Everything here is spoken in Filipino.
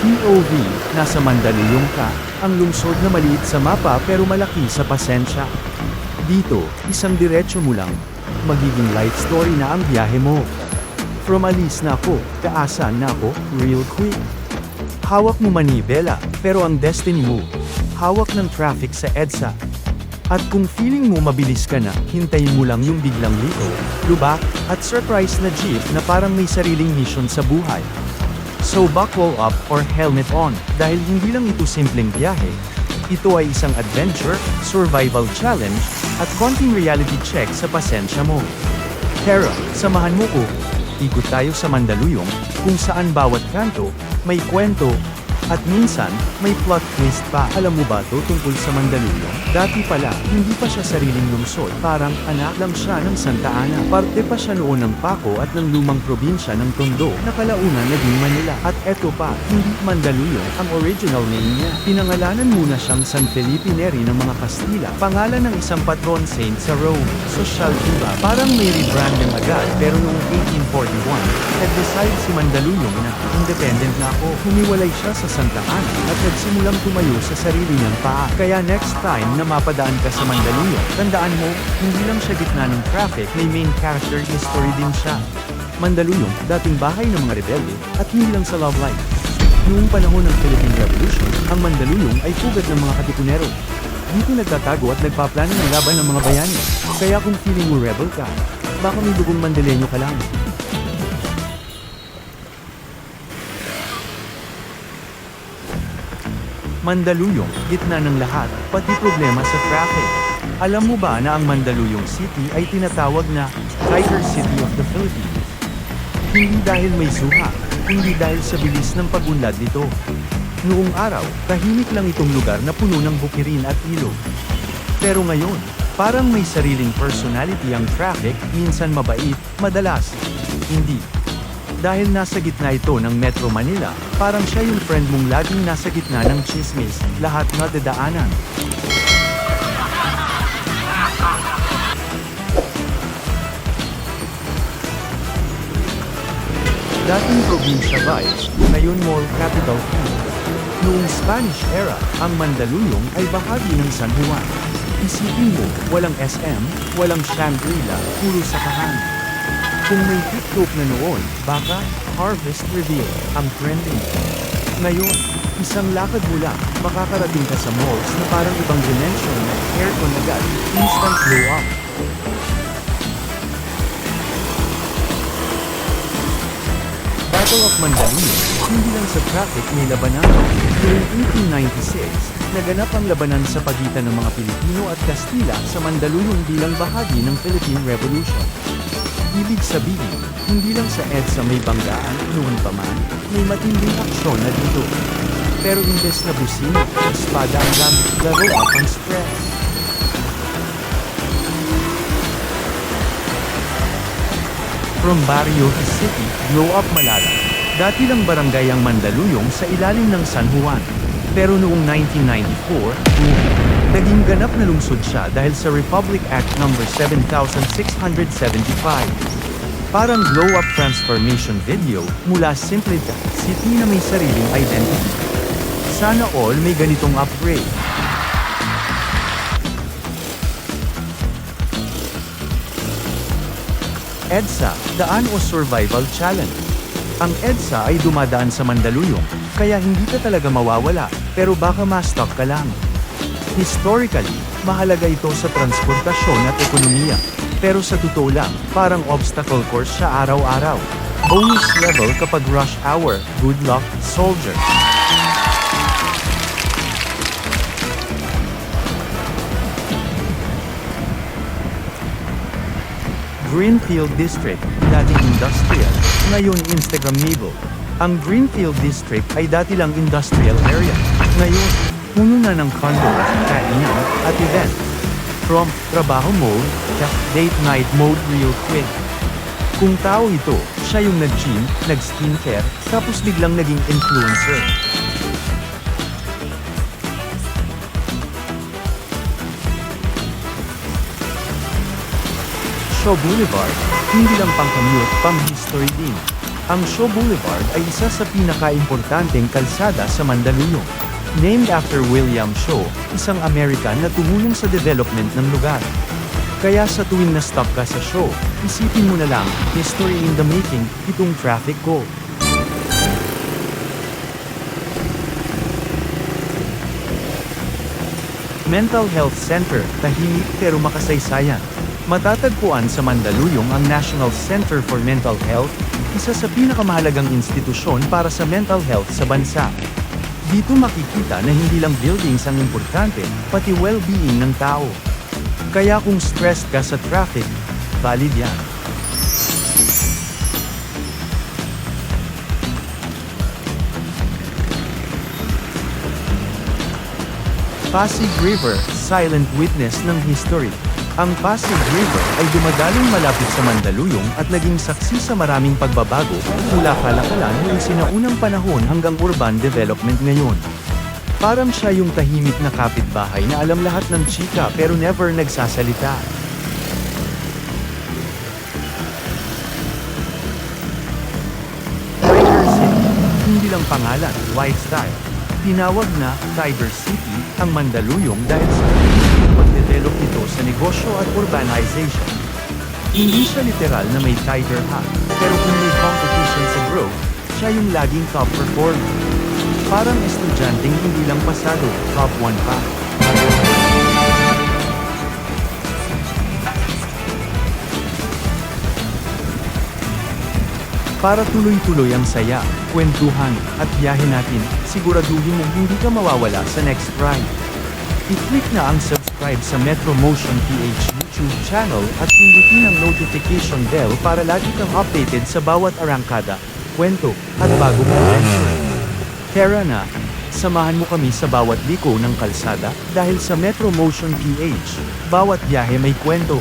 POV, nasa Mandaluyong ka, ang lungsod na maliit sa mapa pero malaki sa pasensya. Dito, isang diretso mo lang, magiging life story na ang biyahe mo. From alis na ako, kaasan na ako, real quick. Hawak mo manibela, pero ang destiny mo, hawak ng traffic sa EDSA. At kung feeling mo mabilis ka na, hintayin mo lang yung biglang liko, lubak, at surprise na jeep na parang may sariling mission sa buhay. So buckle up or helmet on, dahil hindi lang ito simpleng biyahe. Ito ay isang adventure, survival challenge, at konting reality check sa pasensya mo. Tara, samahan mo ko. Ikot tayo sa Mandaluyong, kung saan bawat kanto, may kwento, at minsan, may plot twist pa. Alam mo ba to tungkol sa Mandaluyong? Dati pala, hindi pa siya sariling lungsod, parang anak lang siya ng Santa Ana. Parte pa siya noon ng Paco at ng lumang probinsya ng Tondo, na kalaunan naging Manila. At eto pa, hindi Mandaluyong ang original name niya. Pinangalanan muna siyang San Felipe Neri ng mga Kastila, pangalan ng isang patron saint sa Rome. Social diba? Parang may rebranding agad, pero noong 1841, nag-decide si Mandaluyong na, independent na ako. Humiwalay siya sa Santa Ana, at nagsimulang tumayo sa sarili niyang paa. Kaya next time na mapadaan ka sa Mandaluyong, tandaan mo, hindi lang siya gitna ng traffic, may main character history din siya. Mandaluyong, dating bahay ng mga rebelde, at hindi lang sa love life. Noong panahon ng Philippine Revolution, ang Mandaluyong ay pugad ng mga katipunero. Dito nagtatago at nagpaplano ng laban ng mga bayani. Kaya kung feeling mo rebel ka, baka may dugong Mandalenyo ka lang. Mandaluyong, gitna ng lahat, pati problema sa traffic. Alam mo ba na ang Mandaluyong City ay tinatawag na Tiger City of the Philippines? Hindi dahil may suha, hindi dahil sa bilis ng pagunlad nito. Noong araw, tahimik lang itong lugar na puno ng bukirin at ilog. Pero ngayon, parang may sariling personality ang traffic, minsan mabait, madalas hindi. Dahil nasa gitna ito ng Metro Manila, parang siya yung friend mong laging nasa gitna ng chismis, lahat na dadaanan. Dating probinsya vibes, ngayon mall capital feel. Noong Spanish era, ang Mandaluyong ay bahagi ng San Juan. Isipin mo, walang SM, walang Shangri-La, puro sakahan. Kung may TikTok na noon, baka, harvest reveal, ang trending. Ngayon, isang lakad mo lang, makakarating ka sa malls na parang ibang dimension na aircon agad, instant glow up. Battle of Mandaluyong, hindi lang sa traffic may labanan. Noong 1896, naganap ang labanan sa pagitan ng mga Pilipino at Kastila sa Mandaluyong bilang bahagi ng Philippine Revolution. Ibig sabihin, hindi lang sa EDSA may banggaan, noon pa man, may matinding aksyon na dito. Pero imbes na busina, espada ang gamit, laro up ang stress. From Barrio to City, glow up Malala. Dati lang barangay ang Mandaluyong sa ilalim ng San Juan. Pero noong 1994, naging ganap na lungsod siya dahil sa Republic Act No. 7675. Parang glow-up transformation video, mula simple city na may sariling identity. Sana all may ganitong upgrade. EDSA, Daan o Survival Challenge. Ang EDSA ay dumadaan sa Mandaluyong, kaya hindi ka talaga mawawala, pero baka ma-stuck ka lang. Historically, mahalaga ito sa transportasyon at ekonomiya. Pero sa totoo lang, parang obstacle course siya araw-araw. Bonus level kapag rush hour, good luck, soldier. Greenfield District, dating industrial, ngayon Instagrammable. Ang Greenfield District ay dati lang industrial area. Ngayon, puno na ng condo, kainan, at event. From trabaho mode, date night mode real quick. Kung tao ito, siya yung nag-gym, nag-skincare, tapos biglang naging influencer. Shaw Boulevard, hindi lang pang-commute, pang-history din. Ang Shaw Boulevard ay isa sa pinakaimportanteng kalsada sa Mandaluyong. Named after William Shaw, isang American na tumulong sa development ng lugar. Kaya sa tuwing na-stop ka sa Shaw, isipin mo na lang, history in the making, itong traffic ko. Mental Health Center, tahimik pero makasaysayan. Matatagpuan sa Mandaluyong ang National Center for Mental Health, isa sa pinakamahalagang institusyon para sa mental health sa bansa. Dito makikita na hindi lang buildings ang importante, pati well-being ng tao. Kaya kung stressed ka sa traffic, valid yan. Pasig River, silent witness ng history. Ang Pasig River ay dumadaling malapit sa Mandaluyong at naging saksi sa maraming pagbabago, mula kalakalan noong sinaunang panahon hanggang urban development ngayon. Parang siya yung tahimik na kapitbahay na alam lahat ng chika pero never nagsasalita. Tiger City, hindi lang pangalan, lifestyle. Tinawag na Tiger City ang Mandaluyong dahil sa pagdevelop nito sa negosyo at urbanization. Hindi siya literal na may tiger hat, pero kung may competition sa growth, siya yung laging top performer. Parang estudyanteng hindi lang pasado, top 1 pa. Para tuloy-tuloy ang saya, kwentuhan, at biyahe natin, siguraduhin mong hindi ka mawawala sa next ride. I-click na ang subscribe sa Metro Motion PH YouTube channel at pindutin ang notification bell para lagi kang updated sa bawat arangkada, kwento, at bagong adventure. Tara na! Samahan mo kami sa bawat liko ng kalsada, dahil sa Metro Motion PH, bawat biyahe may kwento.